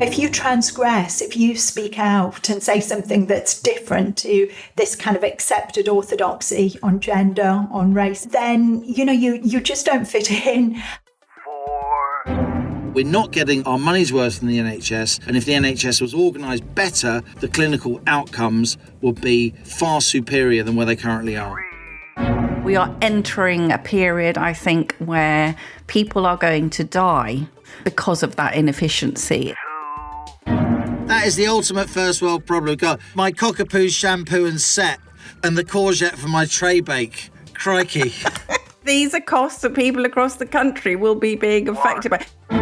If you transgress, if you speak out and say something that's different to this kind of accepted orthodoxy on gender, on race, then, you just don't fit in. We're not getting our money's worth in the NHS, and if the NHS was organised better, the clinical outcomes would be far superior than where they currently are. We are entering a period, I think, where people are going to die because of that inefficiency. That is the ultimate first world problem. Got my cockapoo shampoo and set, and the courgette for my tray bake. Crikey. These are costs that people across the country will be being affected by. We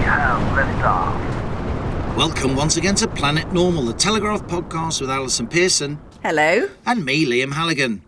have liftoff. Welcome once again to Planet Normal, the Telegraph podcast with Allison Pearson. Hello. And me, Liam Halligan.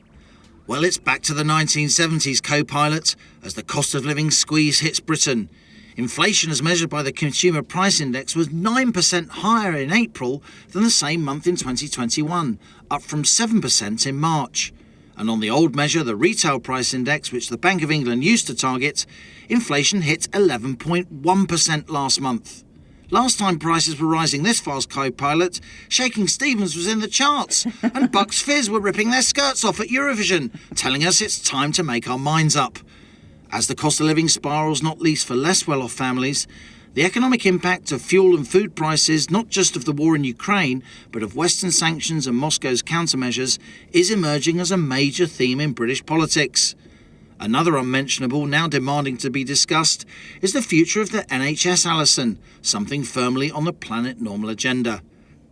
Well, it's back to the 1970s, co-pilot, as the cost of living squeeze hits Britain. Inflation, as measured by the Consumer Price Index, was 9% higher in April than the same month in 2021, up from 7% in March. And on the old measure, the Retail Price Index, which the Bank of England used to target, inflation hit 11.1% last month. Last time prices were rising this fast, co-pilot, Shaking Stevens was in the charts, and Bucks Fizz were ripping their skirts off at Eurovision, telling us it's time to make our minds up. As the cost of living spirals, not least for less well-off families, the economic impact of fuel and food prices, not just of the war in Ukraine, but of Western sanctions and Moscow's countermeasures, is emerging as a major theme in British politics. Another unmentionable, now demanding to be discussed, is the future of the NHS, Allison, something firmly on the Planet Normal agenda.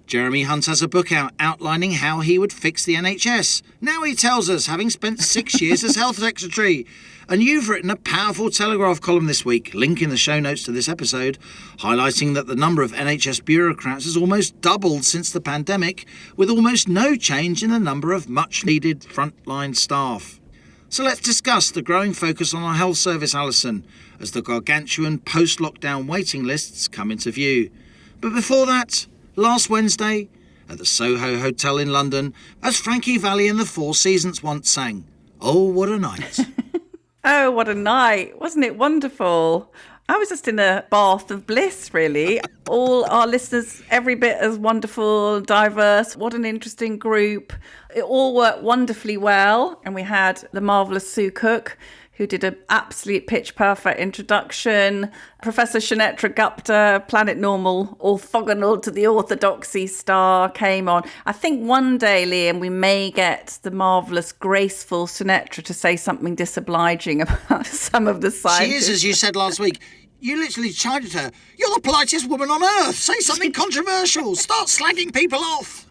Jeremy Hunt has a book out outlining how he would fix the NHS. Now he tells us, having spent 6 years as Health Secretary. And you've written a powerful Telegraph column this week, link in the show notes to this episode, highlighting that the number of NHS bureaucrats has almost doubled since the pandemic, with almost no change in the number of much-needed frontline staff. So let's discuss the growing focus on our health service, Allison, as the gargantuan post-lockdown waiting lists come into view. But before that, last Wednesday, at the Soho Hotel in London, as Frankie Valli in the Four Seasons once sang, "Oh, what a night." Oh, what a night. Wasn't it wonderful? I was just in a bath of bliss, really. All our listeners, every bit as wonderful, diverse. What an interesting group. It all worked wonderfully well. And we had the marvellous Sue Cook, who did an absolute pitch-perfect introduction. Professor Shanetra Gupta, Planet Normal, orthogonal to the orthodoxy star, came on. I think one day, Liam, we may get the marvellous, graceful Shanetra to say something disobliging about some of the scientists. She is, as you said last week. You literally chided her. You're the politest woman on earth. Say something controversial. Start slagging people off.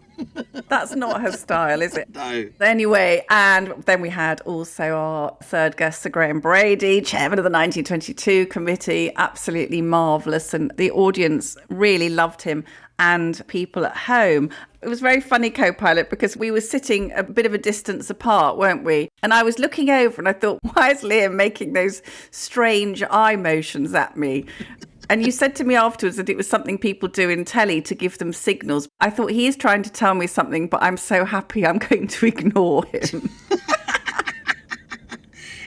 That's not her style, is it? No. Anyway, and then we had also our third guest, Sir Graham Brady, chairman of the 1922 committee, absolutely marvellous. And the audience really loved him and people at home. It was very funny, co-pilot, because we were sitting a bit of a distance apart, weren't we? And I was looking over and I thought, why is Liam making those strange eye motions at me? And you said to me afterwards that it was something people do in telly to give them signals. I thought, he is trying to tell me something, but I'm so happy I'm going to ignore him.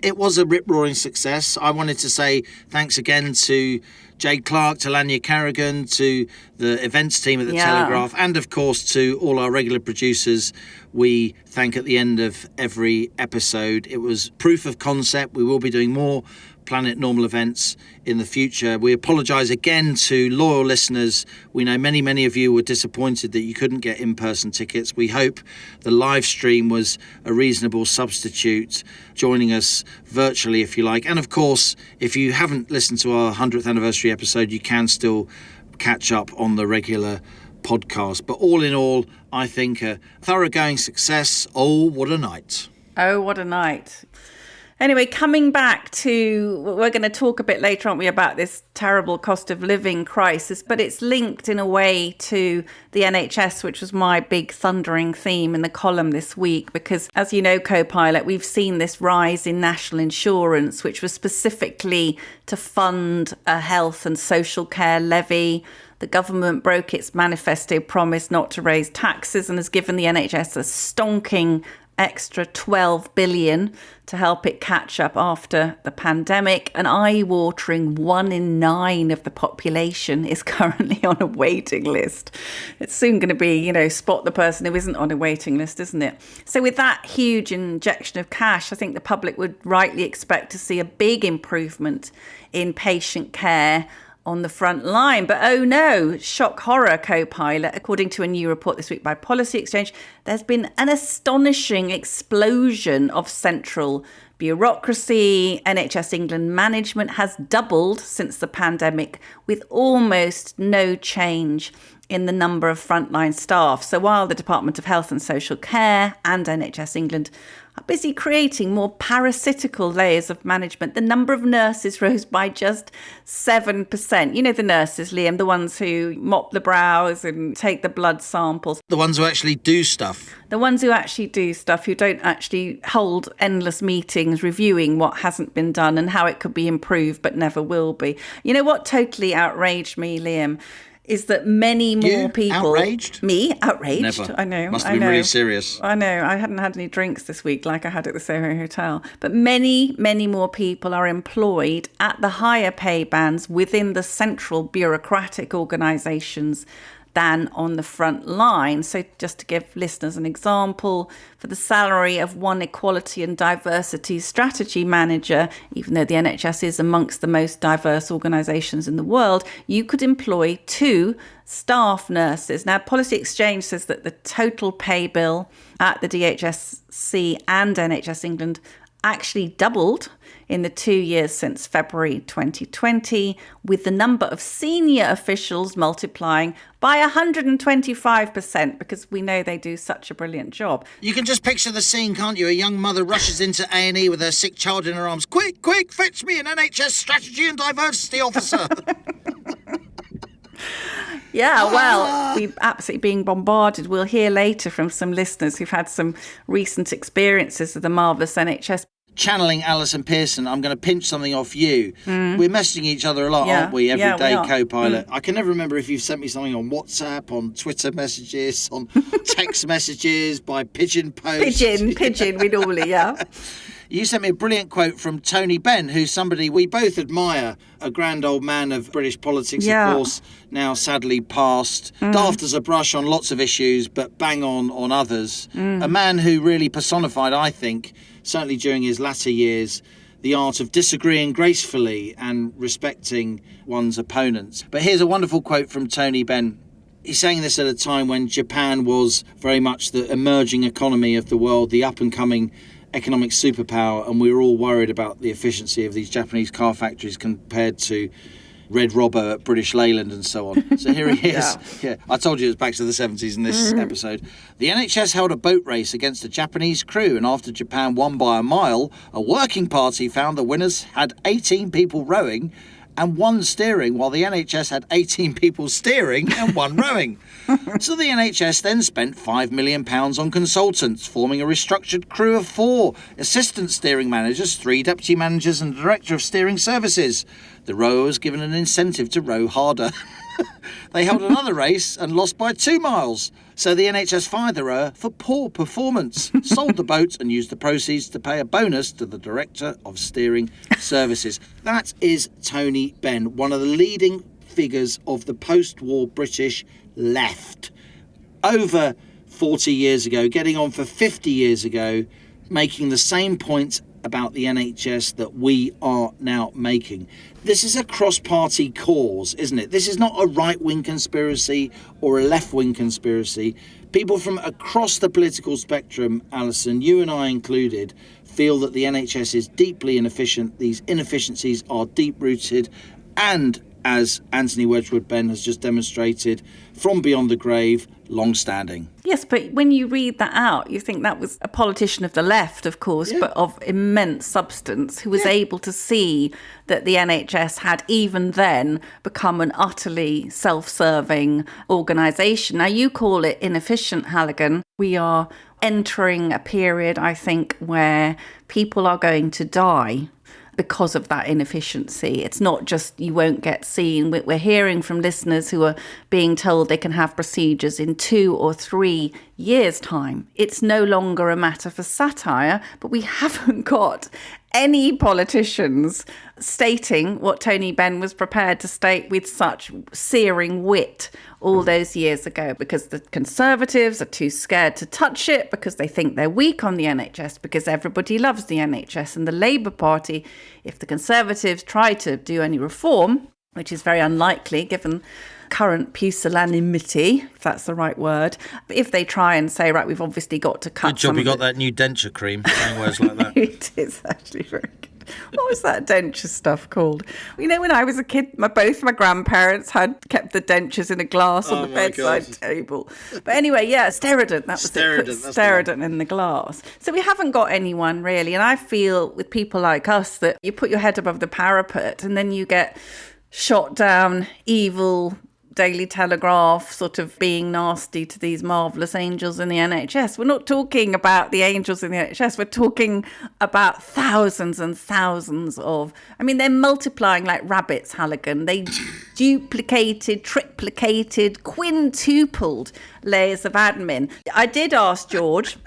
It was a rip-roaring success. I wanted to say thanks again to Jade Clark, to Lanya Carrigan, to the events team at the Telegraph, and of course to all our regular producers we thank at the end of every episode. It was proof of concept. We will be doing more Planet Normal events in the future. We apologise again to loyal listeners. We know many of you were disappointed that you couldn't get in-person tickets. We hope the live stream was a reasonable substitute, joining us virtually if you like. And of course, if you haven't listened to our 100th anniversary episode, you can still catch up on the regular podcast. But all in all, I think a thoroughgoing success. Oh, what a night. Oh, what a night. Anyway, coming back to, we're going to talk a bit later, aren't we, about this terrible cost of living crisis, but it's linked in a way to the NHS, which was my big thundering theme in the column this week, because as you know, co-pilot, we've seen this rise in national insurance, which was specifically to fund a health and social care levy. The government broke its manifesto promise not to raise taxes and has given the NHS a stonking extra 12 billion to help it catch up after the pandemic. An eye-watering 1 in 9 of the population is currently on a waiting list. It's soon going to be, spot the person who isn't on a waiting list, isn't it? So with that huge injection of cash, I think the public would rightly expect to see a big improvement in patient care on the front line. But oh no, shock horror, co-pilot. According to a new report this week by Policy Exchange, there's been an astonishing explosion of central bureaucracy. NHS England management has doubled since the pandemic, with almost no change in the number of frontline staff. So while the Department of Health and Social Care and NHS England are busy creating more parasitical layers of management, the number of nurses rose by just 7%. You know the nurses, Liam, the ones who mop the brows and take the blood samples. The ones who actually do stuff. The ones who actually do stuff, who don't actually hold endless meetings reviewing what hasn't been done and how it could be improved but never will be. You know what totally outraged me, Liam? Is that many more people... Outraged? Me? Outraged? Never. I know. Must have been really serious. I know. I hadn't had any drinks this week like I had at the Soho Hotel. But many, many more people are employed at the higher pay bands within the central bureaucratic organisations than on the front line. So just to give listeners an example, for the salary of one equality and diversity strategy manager, even though the NHS is amongst the most diverse organisations in the world, you could employ 2 staff nurses. Now, Policy Exchange says that the total pay bill at the DHSC and NHS England actually doubled in the 2 years since February 2020, with the number of senior officials multiplying by 125%, because we know they do such a brilliant job. You can just picture the scene, can't you? A young mother rushes into A&E with her sick child in her arms. Quick, quick, fetch me an NHS strategy and diversity officer. Yeah, well, we're absolutely being bombarded. We'll hear later from some listeners who've had some recent experiences of the marvellous NHS. Channeling Allison Pearson, I'm going to pinch something off you. We're messaging each other a lot, aren't we? Every day, co-pilot. I can never remember if you've sent me something on WhatsApp, on Twitter messages, on text messages, by pigeon post. Pigeon, we normally, You sent me a brilliant quote from Tony Benn, who's somebody we both admire, a grand old man of British politics, of course, now sadly passed. Daft as a brush on lots of issues, but bang on others. A man who really personified, I think, certainly during his latter years, the art of disagreeing gracefully and respecting one's opponents. But here's a wonderful quote from Tony Benn. He's saying this at a time when Japan was very much the emerging economy of the world, the up-and-coming economic superpower, and we were all worried about the efficiency of these Japanese car factories compared to Red Robber at British Leyland and so on. So here he is. I told you it was back to the 70s in this episode. The NHS held a boat race against a Japanese crew, and after Japan won by a mile, a working party found the winners had 18 people rowing and 1 steering, while the NHS had 18 people steering and 1 rowing. So the NHS then spent £5 million on consultants, forming a restructured crew of 4 assistant steering managers, 3 deputy managers and a director of steering services. The rower was given an incentive to row harder. They held another race and lost by 2 miles. So the NHS fired the rower for poor performance, sold the boat and used the proceeds to pay a bonus to the Director of Steering Services. That is Tony Benn, one of the leading figures of the post-war British left. Over 40 years ago, getting on for 50 years ago, making the same points about the NHS that we are now making. This is a cross-party cause, isn't it? This is not a right-wing conspiracy or a left-wing conspiracy. People from across the political spectrum, Alison, you and I included, feel that the NHS is deeply inefficient. These inefficiencies are deep-rooted and, as Anthony Wedgwood Benn has just demonstrated, from beyond the grave, long-standing. Yes, but when you read that out, you think that was a politician of the left, of course, but of immense substance, who was able to see that the NHS had even then become an utterly self-serving organisation. Now, you call it inefficient, Halligan. We are entering a period, I think, where people are going to die because of that inefficiency. It's not just you won't get seen. We're hearing from listeners who are being told they can have procedures in 2 or 3 years' time. It's no longer a matter for satire, but we haven't got any politicians stating what Tony Benn was prepared to state with such searing wit all those years ago, because the Conservatives are too scared to touch it, because they think they're weak on the NHS, because everybody loves the NHS. And the Labour Party, if the Conservatives try to do any reform, which is very unlikely given current pusillanimity, if that's the right word, but if they try and say, right, we've obviously got to cut Good job you got that new denture cream, saying words like that. It is actually very good. What was that denture stuff called? You know, when I was a kid, both my grandparents had kept the dentures in a glass on the bedside table. But anyway, yeah, Sterident, that was it. Put Sterident in the glass. So we haven't got anyone really. And I feel with people like us that you put your head above the parapet and then you get shot down, evil Daily Telegraph sort of being nasty to these marvellous angels in the NHS. We're not talking about the angels in the NHS. We're talking about thousands and thousands of... I mean, they're multiplying like rabbits, Halligan. They duplicated, triplicated, quintupled layers of admin. I did ask George...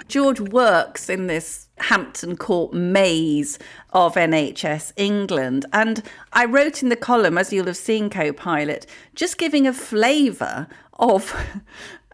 George works in this Hampton Court maze of NHS England. And I wrote in the column, as you'll have seen, Co-Pilot, just giving a flavour of...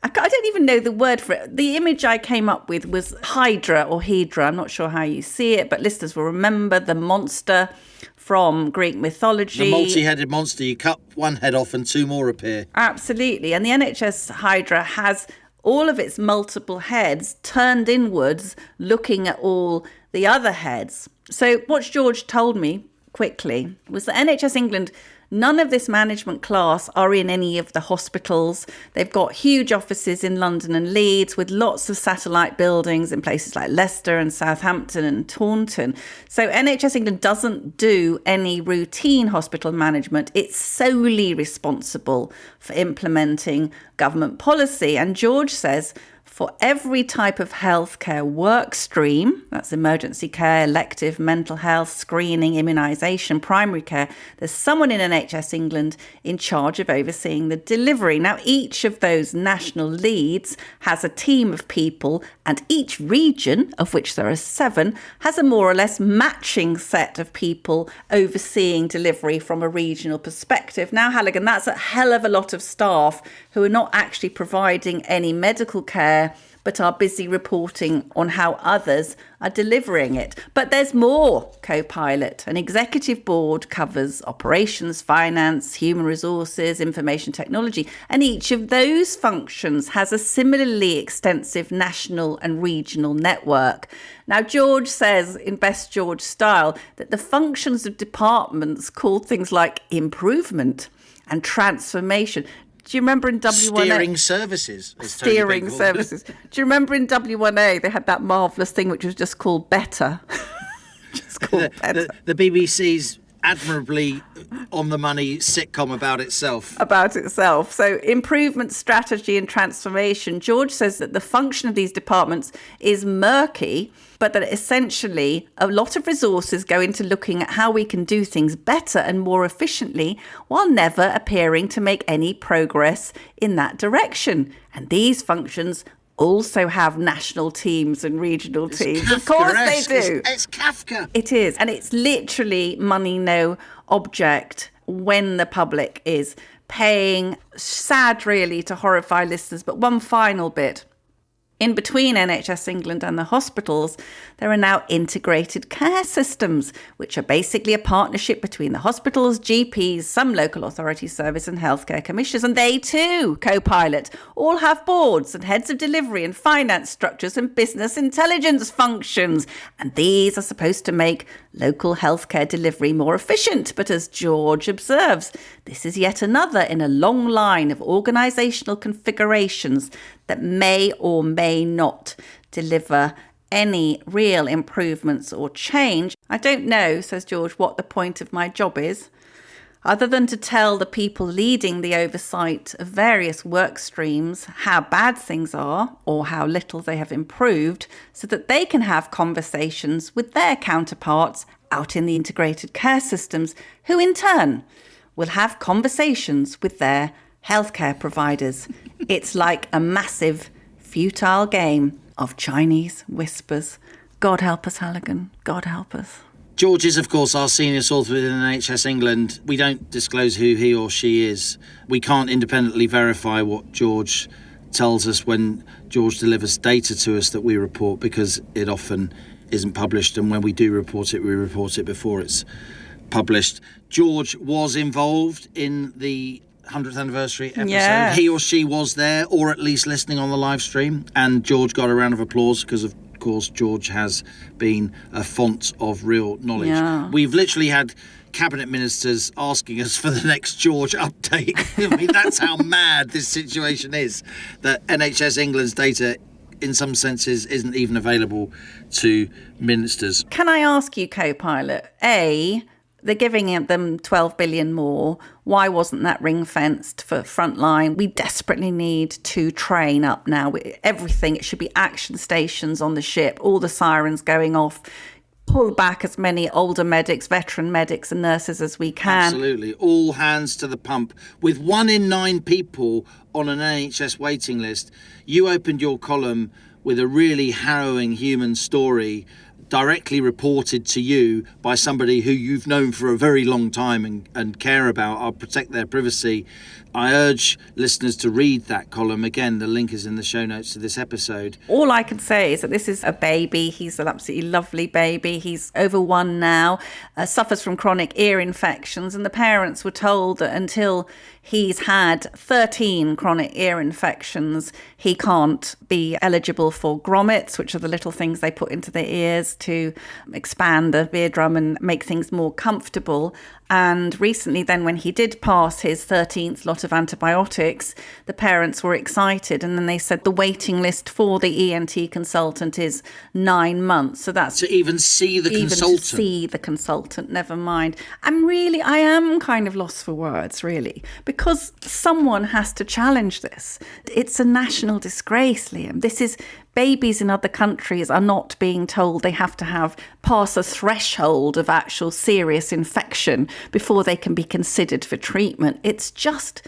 I don't even know the word for it. The image I came up with was Hydra or Hydra. I'm not sure how you see it, but listeners will remember the monster from Greek mythology. The multi-headed monster. You cut one head off and 2 more appear. Absolutely. And the NHS Hydra has all of its multiple heads turned inwards, looking at all the other heads. So what George told me quickly was that NHS England, none of this management class are in any of the hospitals. They've got huge offices in London and Leeds with lots of satellite buildings in places like Leicester and Southampton and Taunton. So NHS England doesn't do any routine hospital management. It's solely responsible for implementing government policy. And George says, for every type of healthcare work stream, that's emergency care, elective, mental health, screening, immunisation, primary care, there's someone in NHS England in charge of overseeing the delivery. Now, each of those national leads has a team of people, and each region, of which there are 7, has a more or less matching set of people overseeing delivery from a regional perspective. Now, Halligan, that's a hell of a lot of staff who are not actually providing any medical care, but are busy reporting on how others are delivering it. But there's more, Co-Pilot. An executive board covers operations, finance, human resources, information technology, and each of those functions has a similarly extensive national and regional network. Now, George says, in best George style, that the functions of departments called things like improvement and transformation. Do you remember in W1A? Steering services. Steering services. Do you remember in W1A they had that marvellous thing which was just called Better? Just called Better. The BBC's admirably on the money sitcom about itself. About itself. So improvement, strategy and transformation. George says that the function of these departments is murky, but that essentially a lot of resources go into looking at how we can do things better and more efficiently while never appearing to make any progress in that direction. And these functions also have national teams and regional teams. Of course they do. It's Kafka. It is. And it's literally money no object when the public is paying. Sad, really, to horrify listeners. But one final bit. In between NHS England and the hospitals, there are now integrated care systems, which are basically a partnership between the hospitals, GPs, some local authority service and healthcare commissioners. And they too, Co-Pilot, all have boards and heads of delivery and finance structures and business intelligence functions. And these are supposed to make local healthcare delivery more efficient. But as George observes, this is yet another in a long line of organisational configurations that may or may not deliver any real improvements or change. I don't know, says George, what the point of my job is, other than to tell the people leading the oversight of various work streams how bad things are or how little they have improved, so that they can have conversations with their counterparts out in the integrated care systems, who in turn will have conversations with their healthcare providers. It's like a massive, futile game of Chinese whispers. God help us, Halligan. God help us. George is, of course, our senior source within NHS England. We don't disclose who he or she is. We can't independently verify what George tells us when George delivers data to us that we report, because it often isn't published, and when we do report it, we report it before it's published. George was involved in the 100th anniversary episode. Yes. He or she was there, or at least listening on the live stream, and George got a round of applause because of course George has been a font of real knowledge. Yeah. We've literally had cabinet ministers asking us for the next George update. I mean, that's how mad this situation is, that NHS England's data in some senses isn't even available to ministers. Can I ask you, co-pilot, A, they're giving them 12 billion more. Why wasn't that ring-fenced for frontline? We desperately need to train up now. Everything, it should be action stations on the ship, all the sirens going off. Pull back as many older medics, veteran medics and nurses as we can. Absolutely. All hands to the pump. With 1 in 9 people on an NHS waiting list, you opened your column with a really harrowing human story directly reported to you by somebody who you've known for a very long time and care about. I'll protect their privacy. I urge listeners to read that column. Again, the link is in the show notes to this episode. All I can say is that this is a baby. He's an absolutely lovely baby. He's over 1 now, suffers from chronic ear infections, and the parents were told that until he's had 13 chronic ear infections, he can't be eligible for grommets, which are the little things they put into their ears to expand the eardrum and make things more comfortable. And recently then, when he did pass his 13th lot of antibiotics, the parents were excited. And then they said the waiting list for the ENT consultant is 9 months. So that's... To even see the consultant. To see the consultant, never mind. I am kind of lost for words, really, because someone has to challenge this. It's a national disgrace, Liam. This is... Babies in other countries are not being told they have to pass a threshold of actual serious infection before they can be considered for treatment. It's just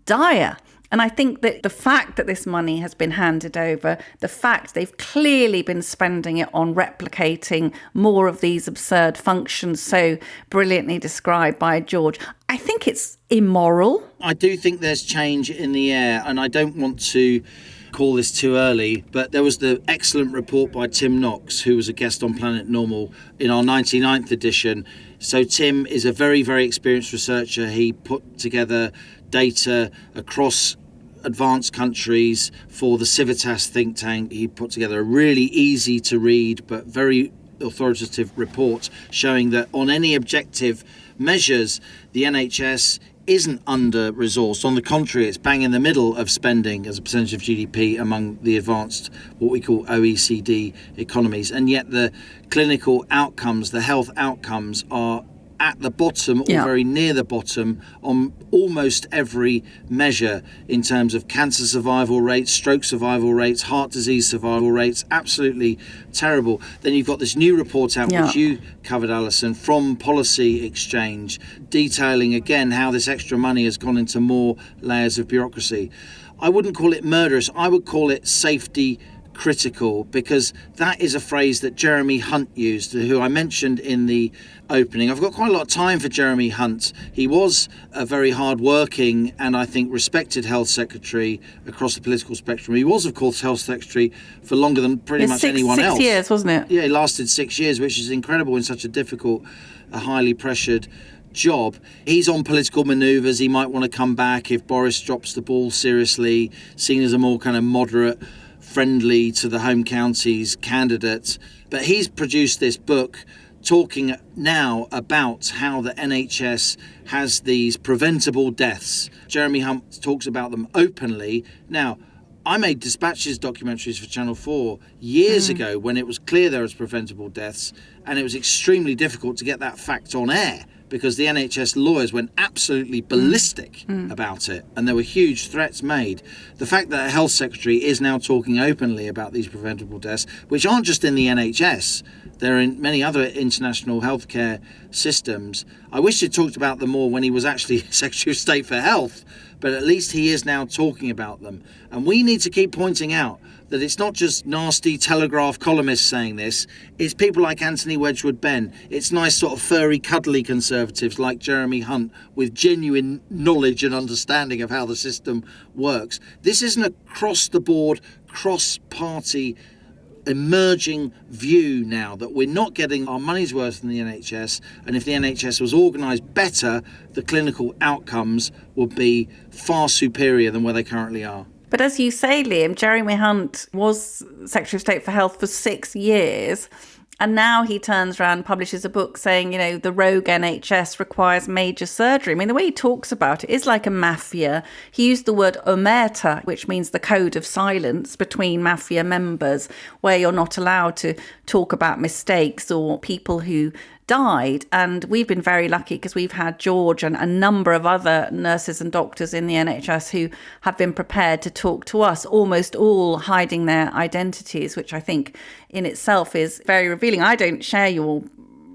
dire. And I think that the fact that this money has been handed over, the fact they've clearly been spending it on replicating more of these absurd functions so brilliantly described by George, I think it's immoral. I do think there's change in the air, and I don't want to call this too early, but there was the excellent report by Tim Knox, who was a guest on Planet Normal in our 99th edition. So Tim is a very, very experienced researcher. He put together data across advanced countries for the Civitas think tank. He put together a really easy to read but very authoritative report showing that on any objective measures, the NHS isn't under-resourced. On the contrary, it's bang in the middle of spending as a percentage of GDP among the advanced, what we call OECD economies. And yet the clinical outcomes, the health outcomes are at the bottom or very near the bottom on almost every measure in terms of cancer survival rates, stroke survival rates, heart disease survival rates. Absolutely terrible. Then you've got this new report out, which you covered, Allison, from Policy Exchange, detailing again how this extra money has gone into more layers of bureaucracy. I wouldn't call it murderous. I would call it safety critical, because that is a phrase that Jeremy Hunt used, who I mentioned in the opening. I've got quite a lot of time for Jeremy Hunt. He was a very hard-working and I think respected health secretary across the political spectrum. He was, of course, health secretary for longer than pretty much anyone else. 6 years, wasn't it? Yeah, he lasted 6 years, which is incredible in such a difficult, highly pressured job. He's on political manoeuvres. He might want to come back if Boris drops the ball seriously, seen as a more kind of moderate, friendly to the home counties candidate. But he's produced this book talking now about how the NHS has these preventable deaths. Jeremy Hunt talks about them openly. Now, I made Dispatches documentaries for Channel 4 years ago when it was clear there was preventable deaths, and it was extremely difficult to get that fact on air because the NHS lawyers went absolutely ballistic about it, and there were huge threats made. The fact that a health secretary is now talking openly about these preventable deaths, which aren't just in the NHS, they're in many other international healthcare systems. I wish he'd talked about them more when he was actually Secretary of State for Health, but at least he is now talking about them. And we need to keep pointing out that it's not just nasty Telegraph columnists saying this, it's people like Anthony Wedgwood Benn, it's nice sort of furry, cuddly Conservatives like Jeremy Hunt with genuine knowledge and understanding of how the system works. This isn't a cross-the-board, cross-party emerging view now that we're not getting our money's worth in the NHS, and if the NHS was organised better, the clinical outcomes would be far superior than where they currently are. But as you say, Liam, Jeremy Hunt was Secretary of State for Health for 6 years. And now he turns around and publishes a book saying, you know, the rogue NHS requires major surgery. I mean, the way he talks about it is like a mafia. He used the word omerta, which means the code of silence between mafia members, where you're not allowed to talk about mistakes or people who died. And we've been very lucky because we've had George and a number of other nurses and doctors in the NHS who have been prepared to talk to us, almost all hiding their identities, which I think in itself is very revealing. I don't share your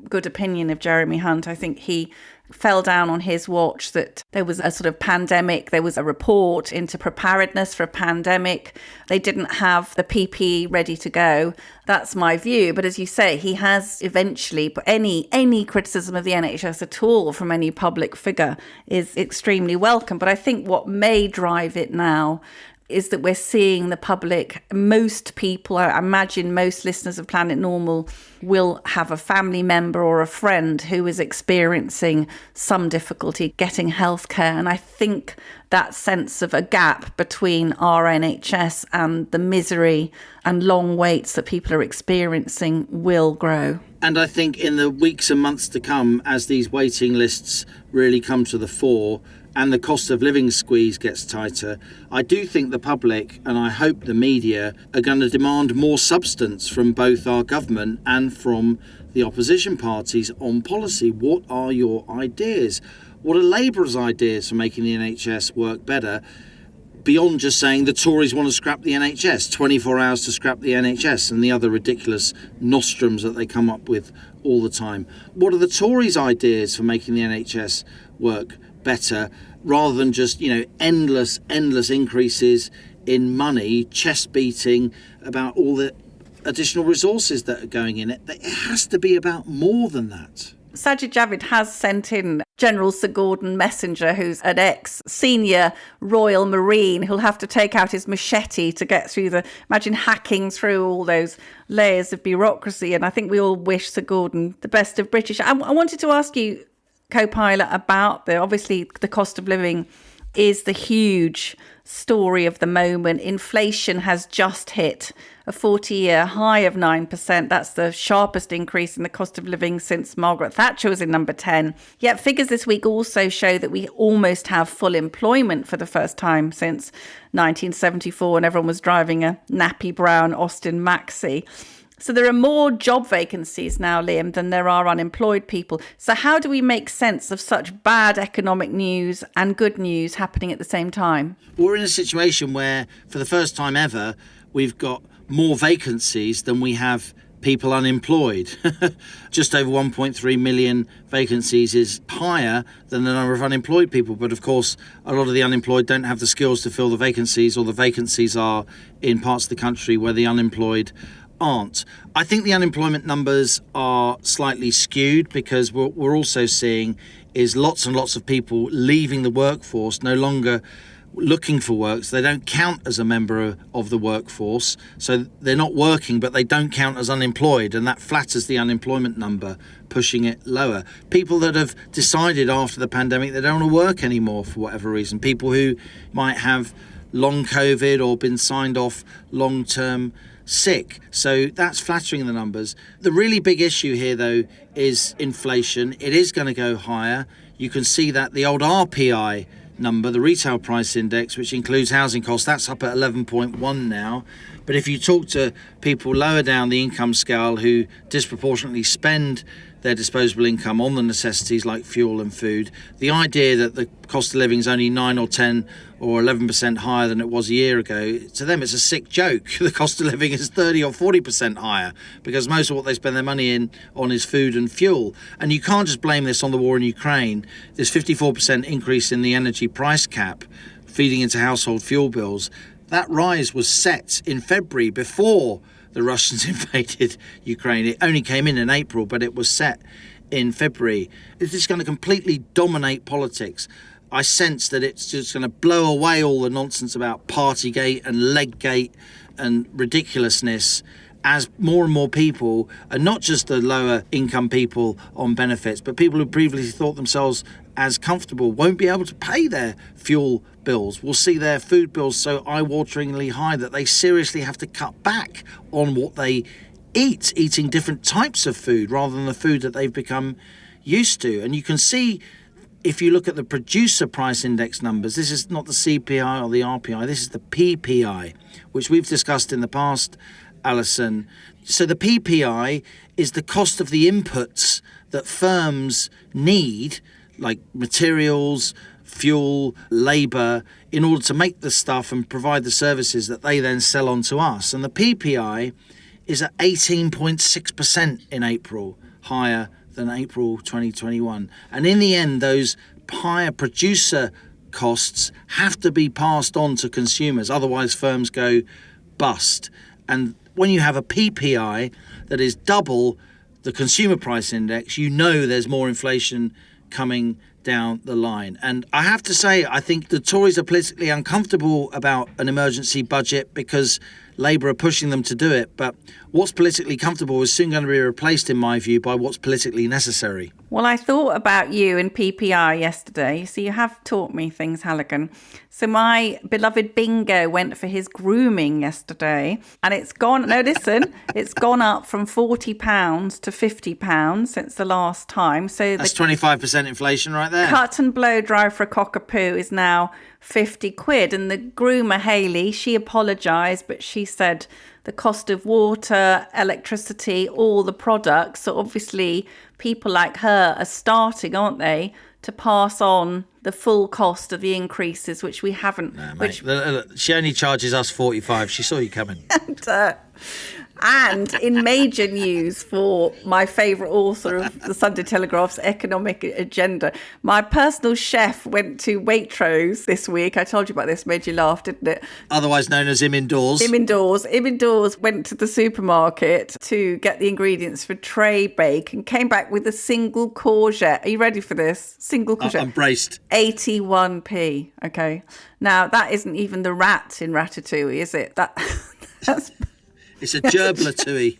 good opinion of Jeremy Hunt. I think he fell down on his watch that there was a sort of pandemic. There was a report into preparedness for a pandemic. They didn't have the PPE ready to go. That's my view. But as you say, he has eventually, but any criticism of the NHS at all from any public figure is extremely welcome. But I think what may drive it now is that we're seeing the public, most people, I imagine most listeners of Planet Normal will have a family member or a friend who is experiencing some difficulty getting healthcare. And I think that sense of a gap between our NHS and the misery and long waits that people are experiencing will grow. And I think in the weeks and months to come, as these waiting lists really come to the fore, and the cost of living squeeze gets tighter, I do think the public, and I hope the media, are going to demand more substance from both our government and from the opposition parties on policy. What are your ideas? What are Labour's ideas for making the NHS work better? Beyond just saying the Tories want to scrap the NHS, 24 hours to scrap the NHS and the other ridiculous nostrums that they come up with all the time. What are the Tories' ideas for making the NHS work better, rather than just, you know, endless increases in money, chest beating about all the additional resources that are going in it? It has to be about more than that. Sajid Javid has sent in General Sir Gordon Messenger, who's an ex-senior Royal Marine, who'll have to take out his machete to get through imagine hacking through all those layers of bureaucracy. And I think we all wish Sir Gordon the best of British. I wanted to ask you, Co-Pilot, about obviously the cost of living is the huge story of the moment. Inflation has just hit a 40-year high of 9%. That's the sharpest increase in the cost of living since Margaret Thatcher was in number 10. Yet figures this week also show that we almost have full employment for the first time since 1974, when everyone was driving a nappy brown Austin Maxi. So there are more job vacancies now, Liam, than there are unemployed people. So how do we make sense of such bad economic news and good news happening at the same time? We're in a situation where, for the first time ever, we've got more vacancies than we have people unemployed. Just over 1.3 million vacancies is higher than the number of unemployed people. But of course, a lot of the unemployed don't have the skills to fill the vacancies, or the vacancies are in parts of the country where the unemployed aren't. I think the unemployment numbers are slightly skewed because what we're also seeing is lots and lots of people leaving the workforce, no longer looking for work. So they don't count as a member of the workforce. So they're not working, but they don't count as unemployed, and that flatters the unemployment number, pushing it lower. People that have decided after the pandemic they don't want to work anymore for whatever reason. People who might have long COVID or been signed off long-term sick. So that's flattering the numbers. The really big issue here, though, is inflation. It is going to go higher. You can see that the old RPI number, the retail price index, which includes housing costs, that's up at 11.1 now. But if you talk to people lower down the income scale who disproportionately spend their disposable income on the necessities like fuel and food. The idea that the cost of living is only 9 or 10 or 11% higher than it was a year ago, to them it's a sick joke. The cost of living is 30 or 40% higher because most of what they spend their money on is food and fuel. And you can't just blame this on the war in Ukraine. This 54% increase in the energy price cap feeding into household fuel bills, that rise was set in February before the Russians invaded Ukraine. It only came in April, but it was set in February. This is going to completely dominate politics. I sense that it's just going to blow away all the nonsense about Partygate and Leggate and ridiculousness as more and more people, and not just the lower income people on benefits, but people who previously thought themselves as comfortable won't be able to pay their fuel bills. We'll see their food bills so eye-wateringly high that they seriously have to cut back on what they eat, eating different types of food rather than the food that they've become used to. And you can see, if you look at the producer price index numbers, this is not the CPI or the RPI, this is the PPI, which we've discussed in the past, Allison. So the PPI is the cost of the inputs that firms need, like materials, fuel, labour, in order to make the stuff and provide the services that they then sell on to us. And the PPI is at 18.6% in April, higher than April 2021. And in the end, those higher producer costs have to be passed on to consumers, otherwise firms go bust. And when you have a PPI that is double the consumer price index, you know there's more inflation coming down the line. And I have to say, I think the Tories are politically uncomfortable about an emergency budget because Labour are pushing them to do it. But what's politically comfortable is soon going to be replaced, in my view, by what's politically necessary. Well, I thought about you and PPI yesterday, so you have taught me things, Halligan. So my beloved Bingo went for his grooming yesterday, and it's gone up from £40 to £50 since the last time. So that's 25% inflation right there. Cut and blow dry for a cockapoo is now 50 quid. And the groomer, Hayley, she apologised, but she said the cost of water, electricity, all the products. So obviously people like her are starting, aren't they, to pass on the full cost of the increases, which we haven't. No, mate. She only charges us 45. She saw you coming. And in major news for my favourite author of the Sunday Telegraph's economic agenda, my personal chef went to Waitrose this week. I told you about this, made you laugh, didn't it? Otherwise known as Im Indoors. Im Indoors went to the supermarket to get the ingredients for tray bake and came back with a single courgette. Are you ready for this? Single courgette. I'm braced. 81p. Okay. Now, that isn't even the rat in Ratatouille, is it? That's... It's a gerblatouille.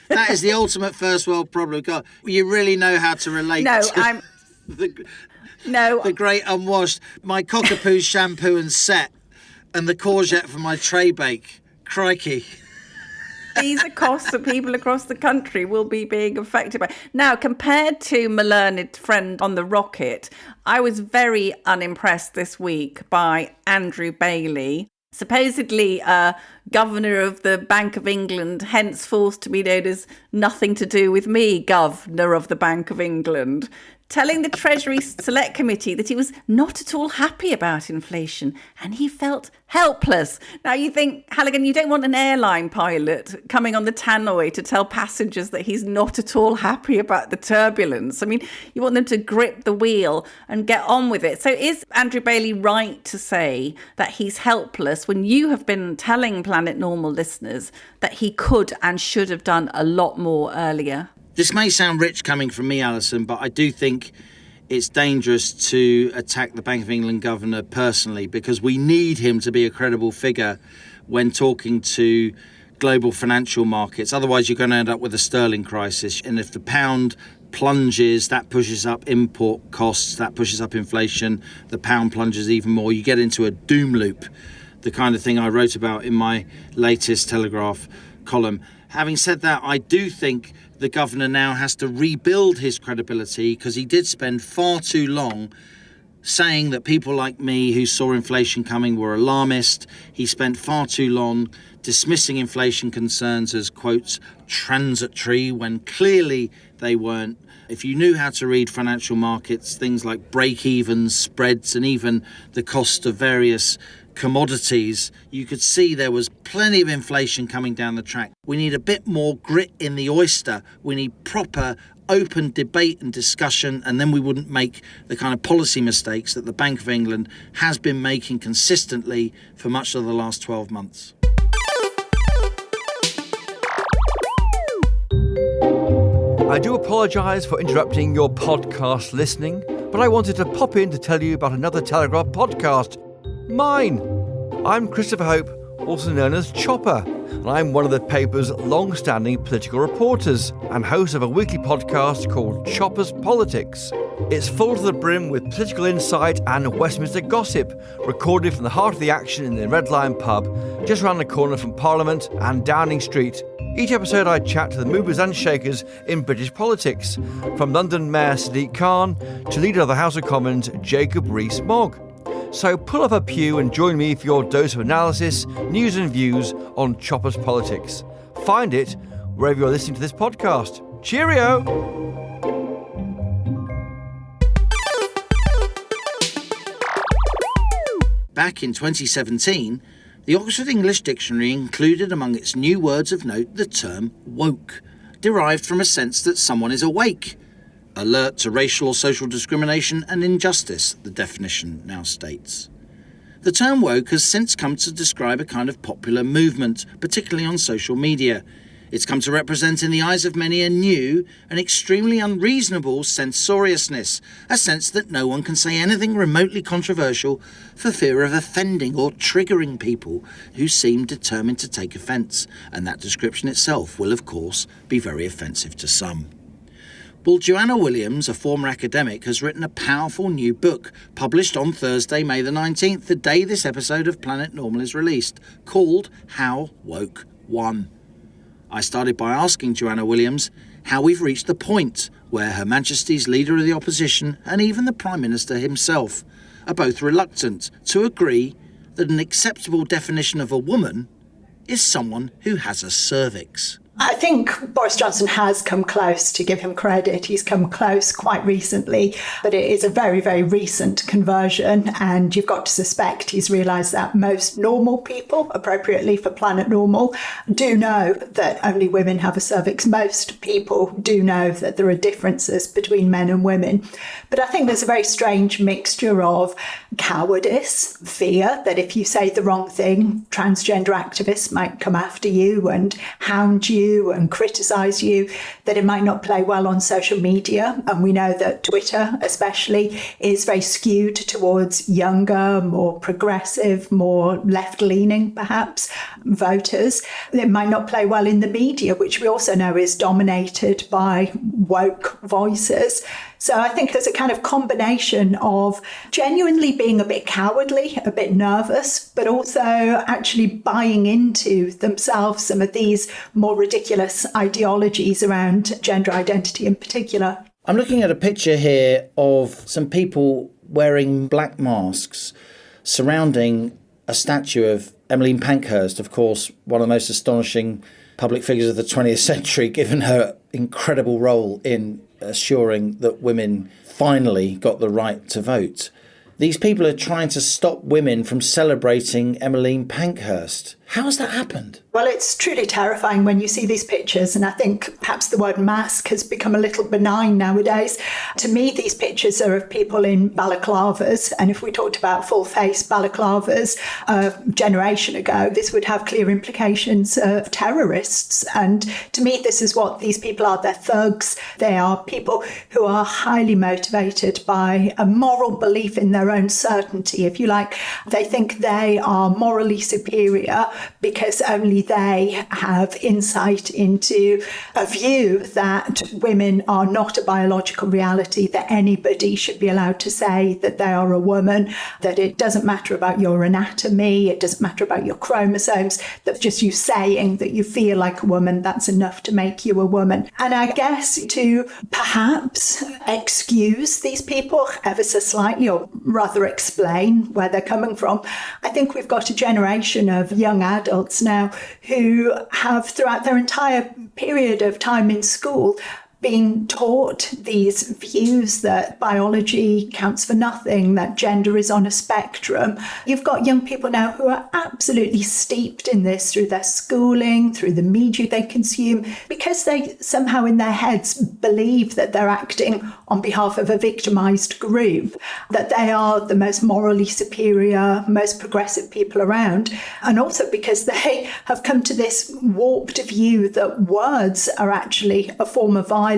That is the ultimate first world problem. God, you really know how to relate to the great unwashed. My cockapoo shampoo and set and the courgette for my tray bake. Crikey. These are costs that people across the country will be being affected by. Now, compared to my learned friend on the rocket, I was very unimpressed this week by Andrew Bailey, supposedly governor of the Bank of England, henceforth to be known as nothing to do with me, governor of the Bank of England, telling the Treasury Select Committee that he was not at all happy about inflation and he felt helpless. Now you think, Halligan, you don't want an airline pilot coming on the tannoy to tell passengers that he's not at all happy about the turbulence. I mean, you want them to grip the wheel and get on with it. So is Andrew Bailey right to say that he's helpless when you have been telling Planet Normal listeners that he could and should have done a lot more earlier? This may sound rich coming from me, Allison, but I do think it's dangerous to attack the Bank of England governor personally because we need him to be a credible figure when talking to global financial markets. Otherwise, you're going to end up with a sterling crisis. And if the pound plunges, that pushes up import costs, that pushes up inflation, the pound plunges even more. You get into a doom loop, the kind of thing I wrote about in my latest Telegraph column. Having said that, I do think the governor now has to rebuild his credibility because he did spend far too long saying that people like me who saw inflation coming were alarmist. He spent far too long dismissing inflation concerns as, quotes, transitory, when clearly they weren't. If you knew how to read financial markets, things like break-evens, spreads, and even the cost of various commodities, you could see there was plenty of inflation coming down the track. We need a bit more grit in the oyster. We need proper open debate and discussion, and then we wouldn't make the kind of policy mistakes that the Bank of England has been making consistently for much of the last 12 months. I do apologise for interrupting your podcast listening, but I wanted to pop in to tell you about another Telegraph podcast. Mine! I'm Christopher Hope, also known as Chopper, and I'm one of the paper's long-standing political reporters and host of a weekly podcast called Chopper's Politics. It's full to the brim with political insight and Westminster gossip, recorded from the heart of the action in the Red Lion pub, just round the corner from Parliament and Downing Street. Each episode I chat to the movers and shakers in British politics, from London Mayor Sadiq Khan to Leader of the House of Commons Jacob Rees-Mogg. So pull up a pew and join me for your dose of analysis, news and views on Chopper's Politics. Find it wherever you're listening to this podcast. Cheerio! Back in 2017, the Oxford English Dictionary included among its new words of note the term woke, derived from a sense that someone is awake. Alert to racial or social discrimination and injustice, the definition now states. The term woke has since come to describe a kind of popular movement, particularly on social media. It's come to represent in the eyes of many a new and extremely unreasonable censoriousness, a sense that no one can say anything remotely controversial for fear of offending or triggering people who seem determined to take offence, and that description itself will, of course, be very offensive to some. Well, Joanna Williams, a former academic, has written a powerful new book, published on Thursday, May the 19th, the day this episode of Planet Normal is released, called How Woke Won. I started by asking Joanna Williams how we've reached the point where Her Majesty's Leader of the Opposition and even the Prime Minister himself are both reluctant to agree that an acceptable definition of a woman is someone who has a cervix. I think Boris Johnson has come close, to give him credit. He's come close quite recently, but it is a very, very recent conversion, and you've got to suspect he's realised that most normal people, appropriately for Planet Normal, do know that only women have a cervix. Most people do know that there are differences between men and women. But I think there's a very strange mixture of cowardice, fear that if you say the wrong thing, transgender activists might come after you and hound you and criticise you, that it might not play well on social media. And we know that Twitter especially is very skewed towards younger, more progressive, more left-leaning perhaps voters. It might not play well in the media, which we also know is dominated by woke voices. So I think there's a kind of combination of genuinely being a bit cowardly, a bit nervous, but also actually buying into themselves some of these more ridiculous ideologies around gender identity in particular. I'm looking at a picture here of some people wearing black masks surrounding a statue of Emmeline Pankhurst, of course, one of the most astonishing public figures of the 20th century, given her incredible role in assuring that women finally got the right to vote. These people are trying to stop women from celebrating Emmeline Pankhurst. How has that happened? Well, it's truly terrifying when you see these pictures, and I think perhaps the word mask has become a little benign nowadays. To me, these pictures are of people in balaclavas, and if we talked about full-face balaclavas a generation ago, this would have clear implications of terrorists. And to me, this is what these people are. They're thugs. They are people who are highly motivated by a moral belief in their own certainty, if you like. They think they are morally superior because only they have insight into a view that women are not a biological reality, that anybody should be allowed to say that they are a woman, that it doesn't matter about your anatomy, it doesn't matter about your chromosomes, that just you saying that you feel like a woman, that's enough to make you a woman. And I guess to perhaps excuse these people ever so slightly, or rather explain where they're coming from, I think we've got a generation of young adults now who have, throughout their entire period of time in school, being taught these views that biology counts for nothing, that gender is on a spectrum. You've got young people now who are absolutely steeped in this through their schooling, through the media they consume, because they somehow in their heads believe that they're acting on behalf of a victimized group, that they are the most morally superior, most progressive people around. And also because they have come to this warped view that words are actually a form of violence.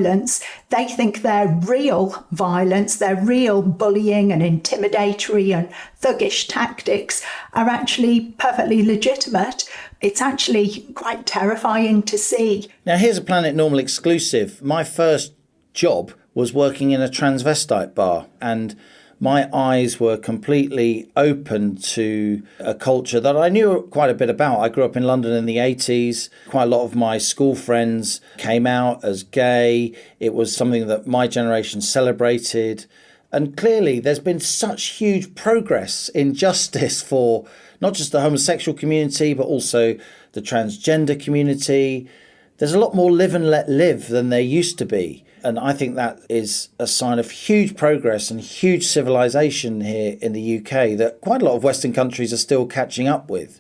They think their real violence, their real bullying and intimidatory and thuggish tactics are actually perfectly legitimate. It's actually quite terrifying to see. Now, here's a Planet Normal exclusive. My first job was working in a transvestite bar, and my eyes were completely open to a culture that I knew quite a bit about. I grew up in London in the 80s. Quite a lot of my school friends came out as gay. It was something that my generation celebrated. And clearly there's been such huge progress in justice for not just the homosexual community, but also the transgender community. There's a lot more live and let live than there used to be. And I think that is a sign of huge progress and huge civilization here in the UK that quite a lot of Western countries are still catching up with.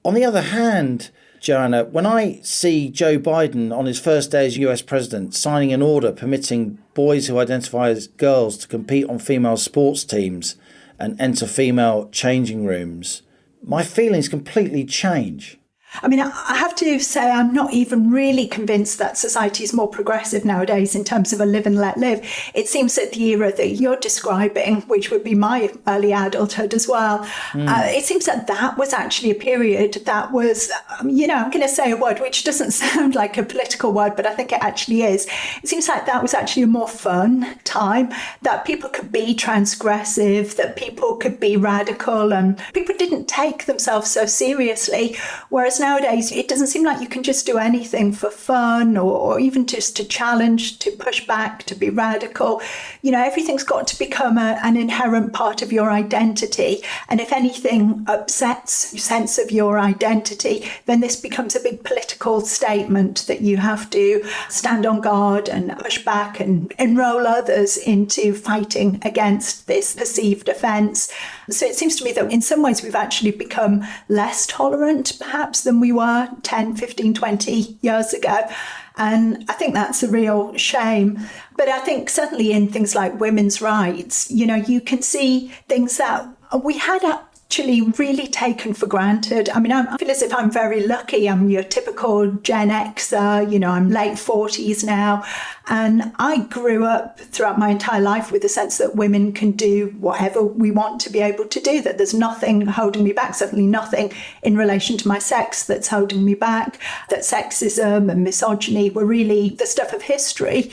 On the other hand, Joanna, when I see Joe Biden on his first day as US president signing an order permitting boys who identify as girls to compete on female sports teams and enter female changing rooms, my feelings completely change. I mean, I have to say I'm not even really convinced that society is more progressive nowadays in terms of a live and let live. It seems that the era that you're describing, which would be my early adulthood as well, it seems that that was actually a period that was, I'm going to say a word which doesn't sound like a political word, but I think it actually is. It seems like that was actually a more fun time, that people could be transgressive, that people could be radical, and people didn't take themselves so seriously. Whereas nowadays, it doesn't seem like you can just do anything for fun or even just to challenge, to push back, to be radical. Everything's got to become an inherent part of your identity. And if anything upsets your sense of your identity, then this becomes a big political statement that you have to stand on guard and push back and enroll others into fighting against this perceived offence. So it seems to me that in some ways we've actually become less tolerant, perhaps, than we were 10, 15, 20 years ago. And I think that's a real shame. But I think certainly in things like women's rights, you can see things that we had actually really taken for granted. I mean, I feel as if I'm very lucky. I'm your typical Gen Xer, I'm late 40s now. And I grew up throughout my entire life with the sense that women can do whatever we want to be able to do, that there's nothing holding me back, certainly nothing in relation to my sex that's holding me back, that sexism and misogyny were really the stuff of history.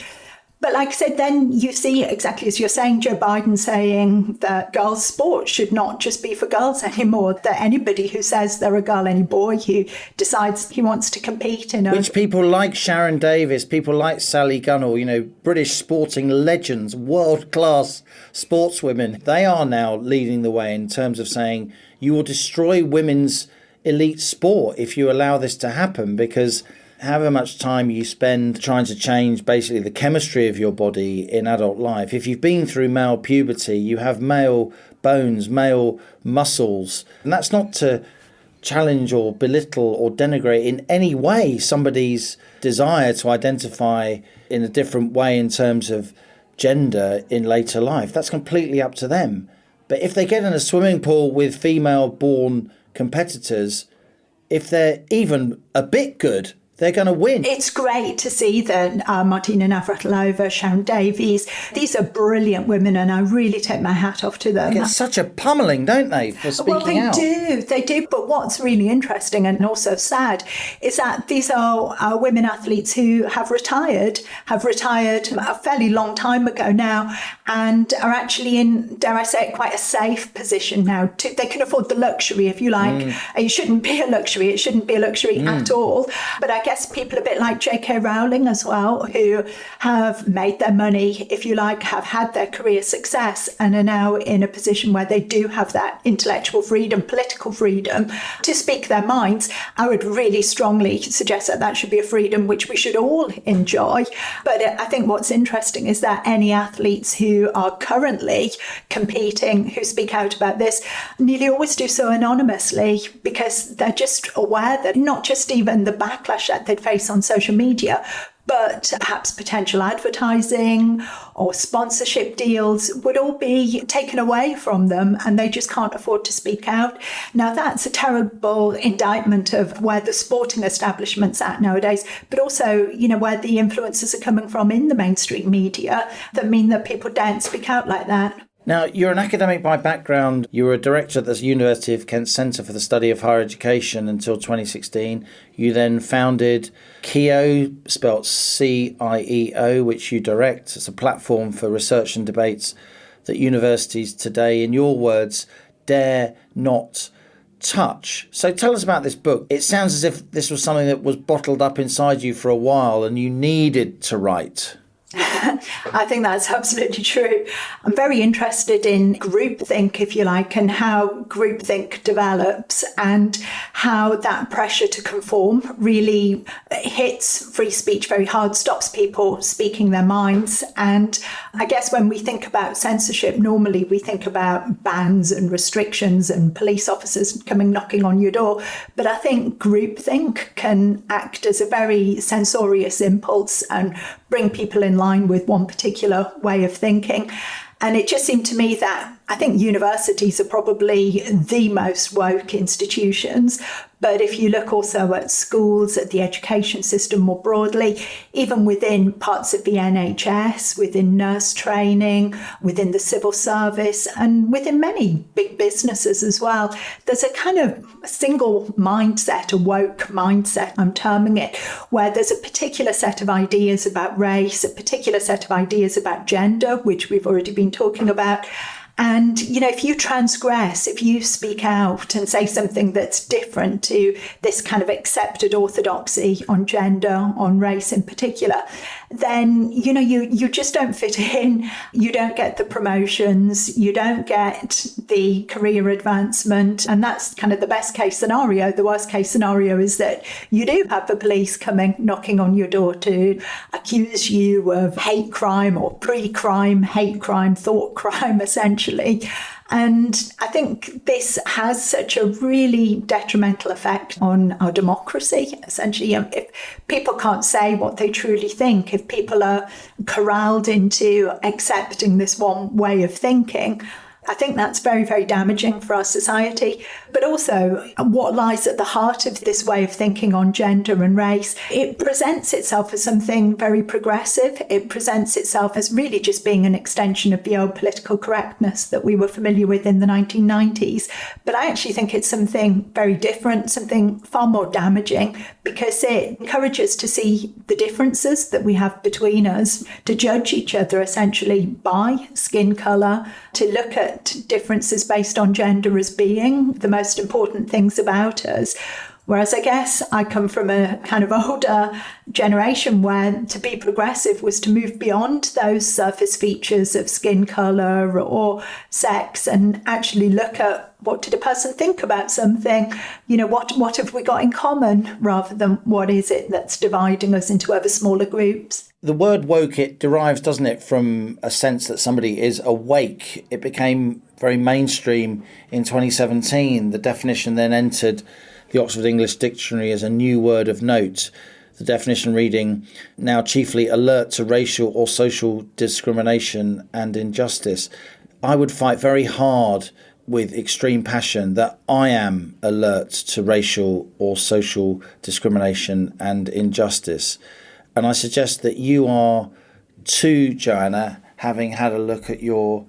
But like I said, then you see, exactly as you're saying, Joe Biden saying that girls' sport should not just be for girls anymore, that anybody who says they're a girl, any boy who decides he wants to compete in Which people like Sharon Davis, people like Sally Gunnell, British sporting legends, world-class sportswomen, they are now leading the way in terms of saying you will destroy women's elite sport if you allow this to happen, because however much time you spend trying to change basically the chemistry of your body in adult life, if you've been through male puberty, you have male bones, male muscles. And that's not to challenge or belittle or denigrate in any way somebody's desire to identify in a different way in terms of gender in later life. That's completely up to them. But if they get in a swimming pool with female-born competitors, if they're even a bit good, they're going to win. It's great to see that Martina Navratilova, Sharon Davies, these are brilliant women, and I really take my hat off to them. They get such a pummeling, don't they, for speaking out? They do. But what's really interesting and also sad is that these are women athletes who have retired a fairly long time ago now, and are actually in, dare I say it, quite a safe position now. They can afford the luxury, if you like. It shouldn't be a luxury. It shouldn't be a luxury at all. But I guess people a bit like J.K. Rowling as well, who have made their money, if you like, have had their career success, and are now in a position where they do have that intellectual freedom, political freedom to speak their minds. I would really strongly suggest that should be a freedom which we should all enjoy. But I think what's interesting is that any athletes who are currently competing, who speak out about this, nearly always do so anonymously, because they're just aware that not just even the backlash that they'd face on social media, but perhaps potential advertising or sponsorship deals would all be taken away from them, and they just can't afford to speak out. Now, that's a terrible indictment of where the sporting establishment's at nowadays, but also, where the influences are coming from in the mainstream media that mean that people daren't speak out like that. Now, you're an academic by background. You were a director at the University of Kent Centre for the Study of Higher Education until 2016. You then founded CIEO, spelt CIEO, which you direct. It's a platform for research and debates that universities today, in your words, dare not touch. So tell us about this book. It sounds as if this was something that was bottled up inside you for a while and you needed to write. I think that's absolutely true. I'm very interested in groupthink, if you like, and how groupthink develops and how that pressure to conform really hits free speech very hard, stops people speaking their minds. And I guess when we think about censorship, normally we think about bans and restrictions and police officers coming knocking on your door. But I think groupthink can act as a very censorious impulse and bring people in line with one particular way of thinking. And it just seemed to me that I think universities are probably the most woke institutions. But if you look also at schools, at the education system more broadly, even within parts of the NHS, within nurse training, within the civil service, and within many big businesses as well, there's a kind of single mindset, a woke mindset, I'm terming it, where there's a particular set of ideas about race, a particular set of ideas about gender, which we've already been talking about. And, if you transgress, if you speak out and say something that's different to this kind of accepted orthodoxy on gender, on race in particular, then, you just don't fit in. You don't get the promotions, you don't get the career advancement. And that's kind of the best case scenario. The worst case scenario is that you do have the police coming, knocking on your door to accuse you of hate crime or pre-crime, hate crime, thought crime, essentially. And I think this has such a really detrimental effect on our democracy. Essentially, if people can't say what they truly think, if people are corralled into accepting this one way of thinking, I think that's very, very damaging for our society. But also, what lies at the heart of this way of thinking on gender and race, it presents itself as something very progressive. It presents itself as really just being an extension of the old political correctness that we were familiar with in the 1990s. But I actually think it's something very different, something far more damaging, because it encourages to see the differences that we have between us, to judge each other essentially by skin colour, to look at differences based on gender as being the most important things about us. Whereas I guess I come from a kind of older generation where to be progressive was to move beyond those surface features of skin colour or sex and actually look at what did a person think about something? What have we got in common rather than what is it that's dividing us into ever smaller groups? The word woke, it derives, doesn't it, from a sense that somebody is awake. It became very mainstream in 2017. The definition then entered the Oxford English Dictionary as a new word of note. The definition reading, now chiefly alert to racial or social discrimination and injustice. I would fight very hard with extreme passion that I am alert to racial or social discrimination and injustice. And I suggest that you are too, Joanna, having had a look at your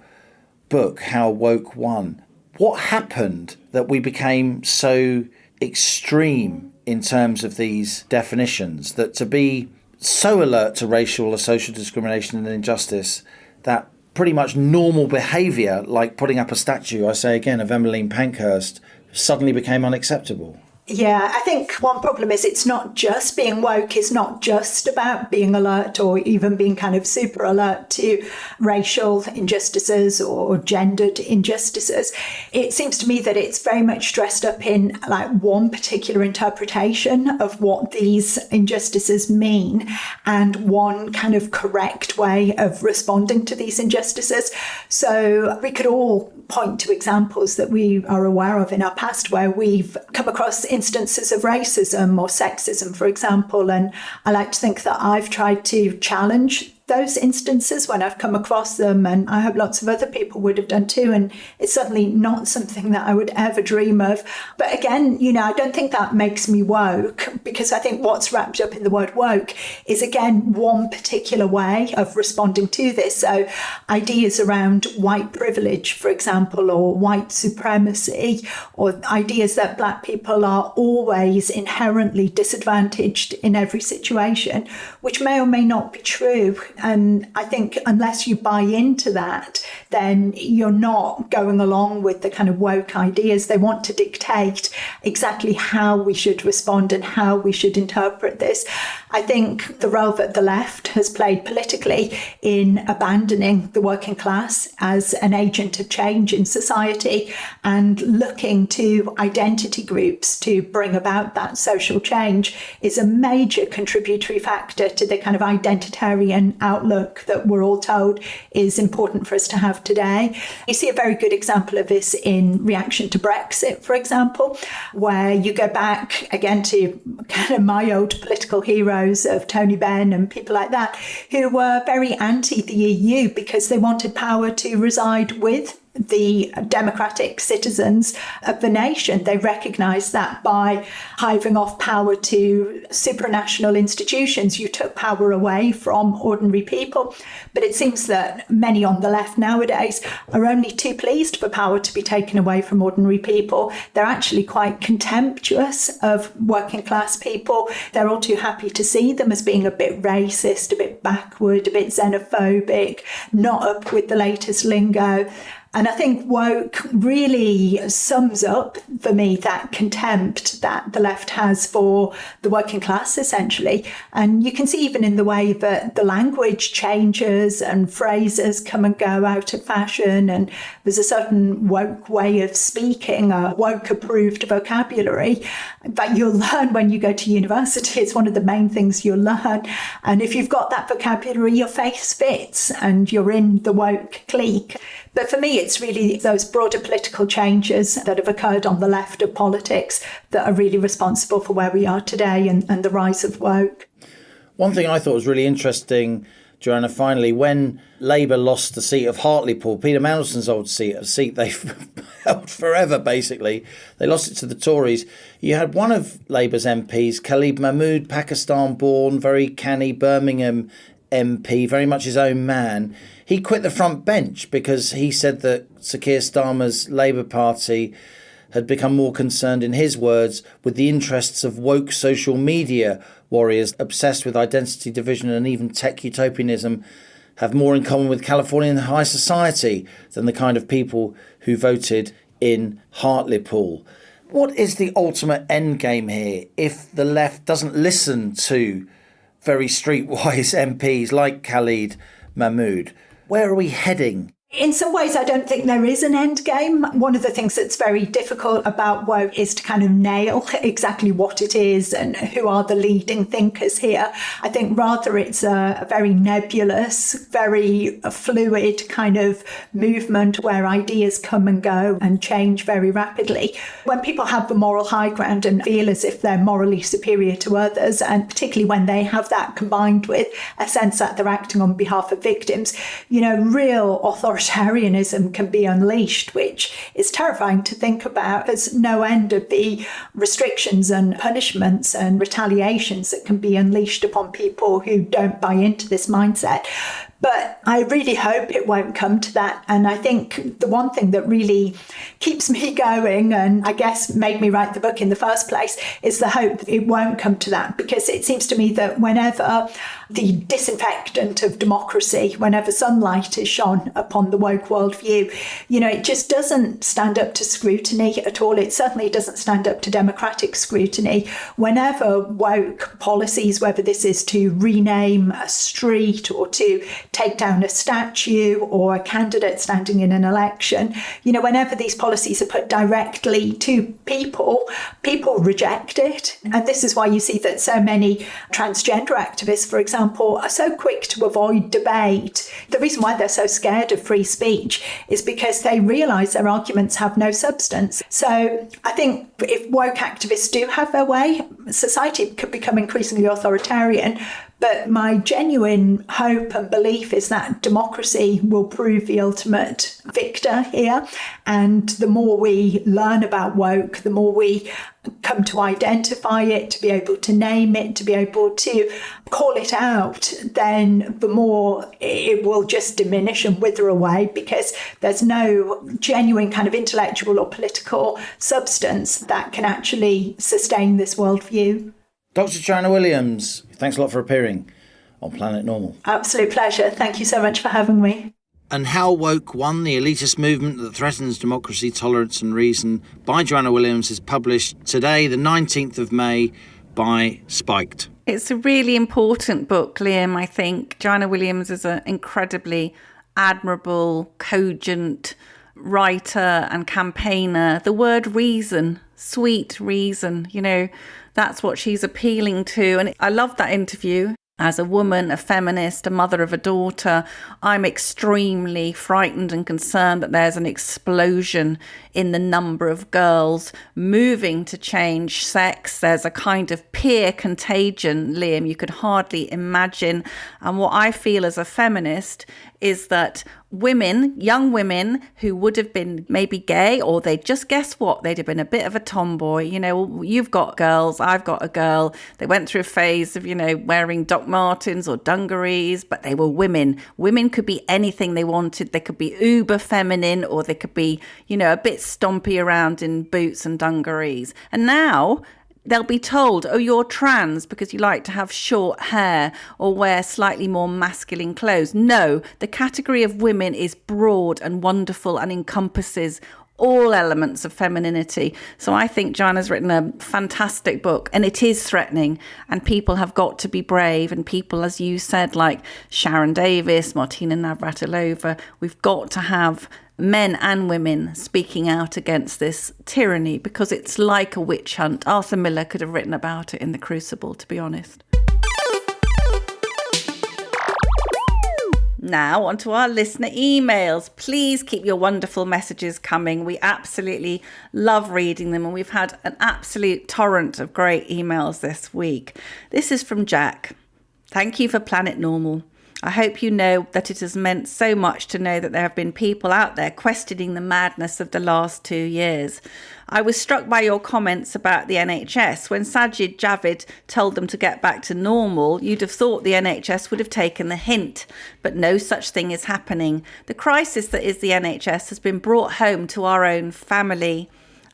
book, How Woke Won. What happened that we became so extreme in terms of these definitions, that to be so alert to racial or social discrimination and injustice that pretty much normal behaviour, like putting up a statue, I say again, of Emmeline Pankhurst, suddenly became unacceptable? Yeah, I think one problem is it's not just being woke, it's not just about being alert or even being kind of super alert to racial injustices or gendered injustices. It seems to me that it's very much dressed up in like one particular interpretation of what these injustices mean and one kind of correct way of responding to these injustices. So we could all point to examples that we are aware of in our past where we've come across instances of racism or sexism, for example. And I like to think that I've tried to challenge those instances when I've come across them, and I hope lots of other people would have done too. And it's certainly not something that I would ever dream of. But again, I don't think that makes me woke, because I think what's wrapped up in the word woke is, again, one particular way of responding to this. So ideas around white privilege, for example, or white supremacy, or ideas that Black people are always inherently disadvantaged in every situation, which may or may not be true. And I think unless you buy into that, then you're not going along with the kind of woke ideas. They want to dictate exactly how we should respond and how we should interpret this. I think the role that the left has played politically in abandoning the working class as an agent of change in society and looking to identity groups to bring about that social change is a major contributory factor to the kind of identitarian outlook that we're all told is important for us to have today. You see a very good example of this in reaction to Brexit, for example, where you go back again to kind of my old political heroes of Tony Benn and people like that, who were very anti the EU because they wanted power to reside with the democratic citizens of the nation. They recognised that by hiving off power to supranational institutions, you took power away from ordinary people. But it seems that many on the left nowadays are only too pleased for power to be taken away from ordinary people. They're actually quite contemptuous of working class people. They're all too happy to see them as being a bit racist, a bit backward, a bit xenophobic, not up with the latest lingo. And I think woke really sums up for me that contempt that the left has for the working class, essentially. And you can see even in the way that the language changes and phrases come and go out of fashion. And there's a certain woke way of speaking, a woke approved vocabulary that you'll learn when you go to university. It's one of the main things you'll learn. And if you've got that vocabulary, your face fits and you're in the woke clique. But for me, it's really those broader political changes that have occurred on the left of politics that are really responsible for where we are today and the rise of woke. One thing I thought was really interesting, Joanna, finally, when Labour lost the seat of Hartlepool, Peter Mandelson's old seat, a seat they've held forever, basically. They lost it to the Tories. You had one of Labour's MPs, Khalid Mahmood, Pakistan-born, very canny Birmingham MP, very much his own man. He quit the front bench because he said that Sir Keir Starmer's Labour Party had become more concerned, in his words, with the interests of woke social media warriors obsessed with identity division and even tech utopianism, have more in common with Californian high society than the kind of people who voted in Hartlepool. What is the ultimate end game here if the left doesn't listen to very streetwise MPs like Khalid Mahmood? Where are we heading? In some ways, I don't think there is an end game. One of the things that's very difficult about woke is to kind of nail exactly what it is and who are the leading thinkers here. I think rather it's a very nebulous, very fluid kind of movement where ideas come and go and change very rapidly. When people have the moral high ground and feel as if they're morally superior to others, and particularly when they have that combined with a sense that they're acting on behalf of victims, real authority authoritarianism can be unleashed, which is terrifying to think about. There's no end of the restrictions and punishments and retaliations that can be unleashed upon people who don't buy into this mindset. But I really hope it won't come to that. And I think the one thing that really keeps me going, and I guess made me write the book in the first place, is the hope that it won't come to that. Because it seems to me that whenever the disinfectant of democracy, whenever sunlight is shone upon the woke worldview, it just doesn't stand up to scrutiny at all. It certainly doesn't stand up to democratic scrutiny. Whenever woke policies, whether this is to rename a street or to take down a statue or a candidate standing in an election, whenever these policies are put directly to people reject it. And this is why you see that so many transgender activists, for example, are so quick to avoid debate. The reason why they're so scared of free speech is because they realise their arguments have no substance. So I think if woke activists do have their way, society could become increasingly authoritarian. But my genuine hope and belief is that democracy will prove the ultimate victor here. And the more we learn about woke, the more we come to identify it, to be able to name it, to be able to call it out, then the more it will just diminish and wither away, because there's no genuine kind of intellectual or political substance that can actually sustain this worldview. Dr. Joanna Williams, thanks a lot for appearing on Planet Normal. Absolute pleasure. Thank you so much for having me. And How Woke Won, the elitist movement that threatens democracy, tolerance and reason, by Joanna Williams, is published today, the 19th of May, by Spiked. It's a really important book, Liam, I think. Joanna Williams is an incredibly admirable, cogent writer and campaigner. The word reason, sweet reason, that's what she's appealing to. And I love that interview. As a woman, a feminist, a mother of a daughter, I'm extremely frightened and concerned that there's an explosion in the number of girls moving to change sex. There's a kind of peer contagion, Liam, you could hardly imagine. And what I feel as a feminist is that women, young women who would have been maybe gay, or they'd just guess what, they'd have been a bit of a tomboy. You've got girls, I've got a girl. They went through a phase of, wearing Doc Martens or dungarees, but they were women. Women could be anything they wanted. They could be uber feminine, or they could be, a bit stompy around in boots and dungarees. And now they'll be told, oh, you're trans because you like to have short hair or wear slightly more masculine clothes. No, the category of women is broad and wonderful and encompasses all elements of femininity. So I think Joanna's written a fantastic book, and it is threatening, and people have got to be brave, and people, as you said, like Sharon Davis, Martina Navratilova, we've got to have men and women speaking out against this tyranny, because it's like a witch hunt. Arthur Miller could have written about it in The Crucible, to be honest. Now, onto our listener emails. Please keep your wonderful messages coming. We absolutely love reading them, and we've had an absolute torrent of great emails this week. This is from Jack. Thank you for Planet Normal. I hope you know that it has meant so much to know that there have been people out there questioning the madness of the last 2 years. I was struck by your comments about the NHS. When Sajid Javid told them to get back to normal, you'd have thought the NHS would have taken the hint, but no such thing is happening. The crisis that is the NHS has been brought home to our own family.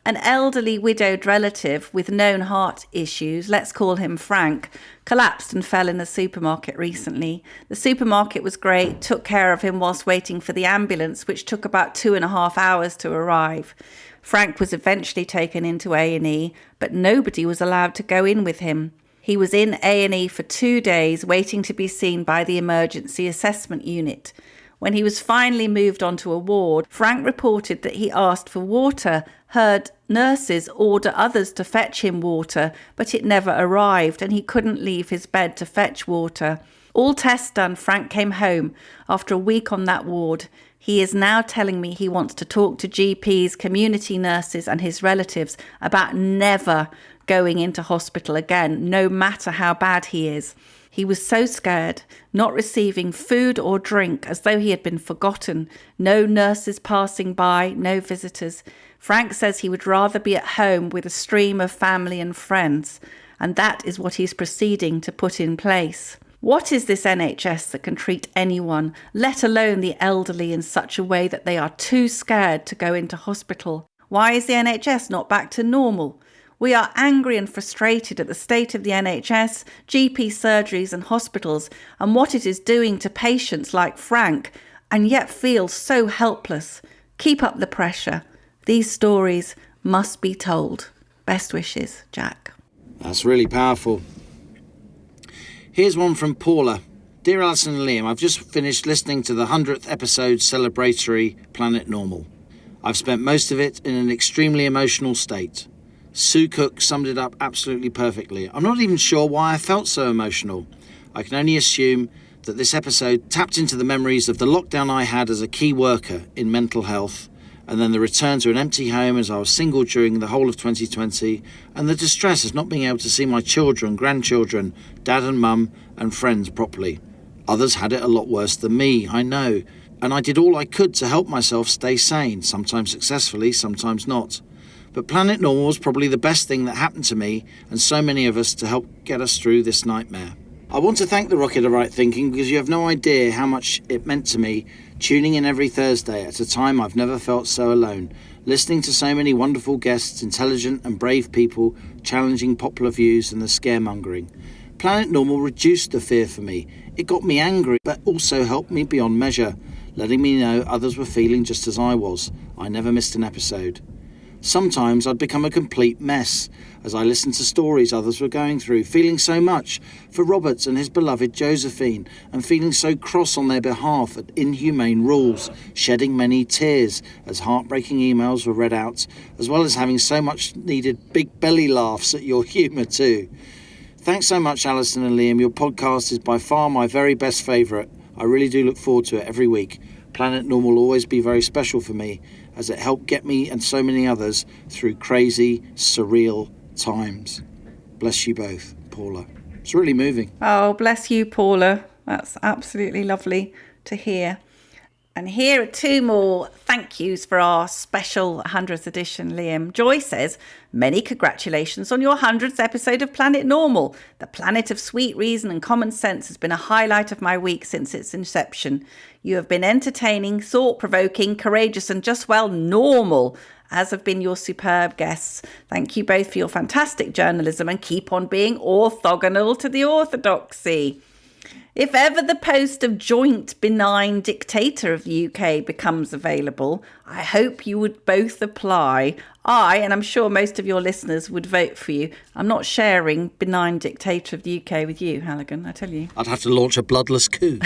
An elderly widowed relative with known heart issues, let's call him Frank, collapsed and fell in a supermarket recently. The supermarket was great, took care of him whilst waiting for the ambulance, which took about 2.5 hours to arrive. Frank was eventually taken into A&E, but nobody was allowed to go in with him. He was in A&E for 2 days, waiting to be seen by the emergency assessment unit. When he was finally moved onto a ward, Frank reported that he asked for water, heard nurses order others to fetch him water, but it never arrived and he couldn't leave his bed to fetch water. All tests done, Frank came home after a week on that ward. He is now telling me he wants to talk to GPs, community nurses and his relatives about never going into hospital again, no matter how bad he is. He was so scared, not receiving food or drink, as though he had been forgotten. No nurses passing by, no visitors. Frank says he would rather be at home with a stream of family and friends, and that is what he's proceeding to put in place. What is this NHS that can treat anyone, let alone the elderly, in such a way that they are too scared to go into hospital? Why is the NHS not back to normal? We are angry and frustrated at the state of the NHS, GP surgeries and hospitals, and what it is doing to patients like Frank, and yet feel so helpless. Keep up the pressure. These stories must be told. Best wishes, Jack. That's really powerful. Here's one from Paula. Dear Allison and Liam, I've just finished listening to the 100th episode celebratory Planet Normal. I've spent most of it in an extremely emotional state. Sue Cook summed it up absolutely perfectly. I'm not even sure why I felt so emotional. I can only assume that this episode tapped into the memories of the lockdown I had as a key worker in mental health, and then the return to an empty home as I was single during the whole of 2020, and the distress of not being able to see my children, grandchildren, dad and mum, and friends properly. Others had it a lot worse than me, I know, and I did all I could to help myself stay sane, sometimes successfully, sometimes not. But Planet Normal was probably the best thing that happened to me and so many of us to help get us through this nightmare. I want to thank the Rocket of Right Thinking because you have no idea how much it meant to me tuning in every Thursday at a time I've never felt so alone, listening to so many wonderful guests, intelligent and brave people challenging popular views and the scaremongering. Planet Normal reduced the fear for me. It got me angry but also helped me beyond measure, letting me know others were feeling just as I was. I never missed an episode. Sometimes I'd become a complete mess as I listened to stories others were going through, feeling so much for Robert and his beloved Josephine, and feeling so cross on their behalf at inhumane rules, shedding many tears as heartbreaking emails were read out, as well as having so much needed big belly laughs at your humour too. Thanks so much, Allison and Liam. Your podcast is by far my very best favourite. I really do look forward to it every week. Planet Normal will always be very special for me, as it helped get me and so many others through crazy, surreal times. Bless you both, Paula. It's really moving. Oh, bless you, Paula. That's absolutely lovely to hear. And here are two more thank yous for our special 100th edition, Liam. Joy says, many congratulations on your 100th episode of Planet Normal. The planet of sweet reason and common sense has been a highlight of my week since its inception. You have been entertaining, thought-provoking, courageous and just, well, normal, as have been your superb guests. Thank you both for your fantastic journalism and keep on being orthogonal to the orthodoxy. If ever the post of joint benign dictator of the UK becomes available, I hope you would both apply. And I'm sure most of your listeners would vote for you. I'm not sharing benign dictator of the UK with you, Halligan, I tell you. I'd have to launch a bloodless coup.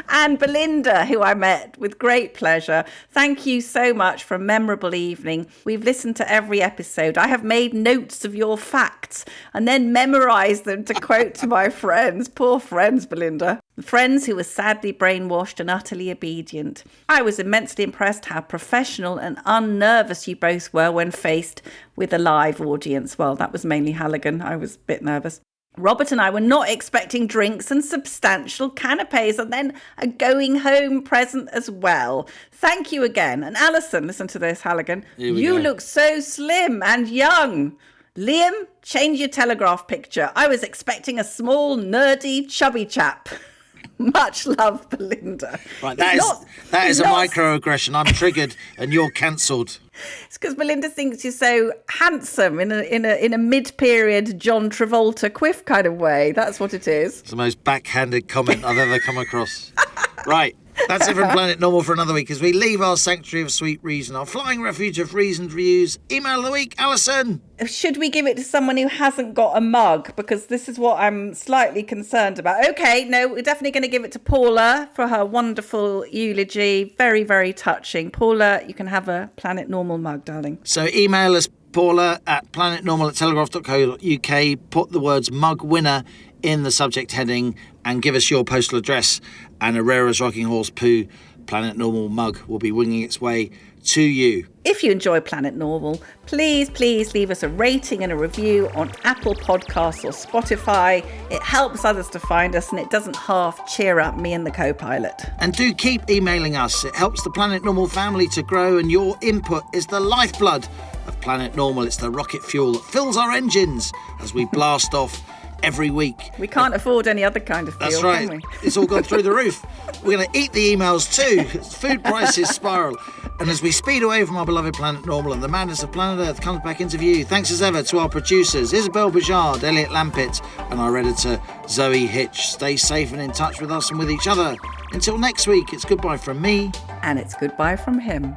And Belinda, who I met with great pleasure. Thank you so much for a memorable evening. We've listened to every episode. I have made notes of your facts and then memorised them to quote to my friends. Poor friends, Belinda. Friends who were sadly brainwashed and utterly obedient. I was immensely impressed how professional and unnervous you both were when faced with a live audience. Well, that was mainly Halligan. I was a bit nervous. Robert and I were not expecting drinks and substantial canapes and then a going home present as well. Thank you again. And Allison, listen to this, Halligan. You look so slim and young. Liam, change your Telegraph picture. I was expecting a small, nerdy, chubby chap. Much love, Belinda. Right, that is a microaggression. I'm triggered and you're cancelled. It's because Belinda thinks you're so handsome in a mid-period John Travolta quiff kind of way. That's what it is. It's the most backhanded comment I've ever come across. Right, that's it from Planet Normal for another week as we leave our sanctuary of sweet reason, our flying refuge of reasoned views. Email of the week, Allison. Should we give it to someone who hasn't got a mug? Because this is what I'm slightly concerned about. Okay, no, we're definitely going to give it to Paula for her wonderful eulogy. Very, very touching. Paula, you can have a Planet Normal mug, darling. So email us, Paula, at planetnormal@telegraph.co.uk. Put the words mug winner in the subject heading and give us your postal address and a rare as rocking horse poo Planet Normal mug will be winging its way to you. If you enjoy Planet Normal, please leave us a rating and a review on Apple Podcasts or Spotify. It helps others to find us and it doesn't half cheer up me and the co-pilot. And do keep emailing us. It helps the Planet Normal family to grow, and your input is the lifeblood of Planet Normal. It's the rocket fuel that fills our engines as we blast off every week. We can't afford any other kind of fuel, That's right. can we? It's all gone through the roof. We're going to eat the emails too. Food prices spiral. And as we speed away from our beloved Planet Normal and the madness of planet Earth comes back into view, thanks as ever to our producers, Isabel Bajard, Elliot Lampitt, and our editor, Zoe Hitch. Stay safe and in touch with us and with each other. Until next week, it's goodbye from me. And it's goodbye from him.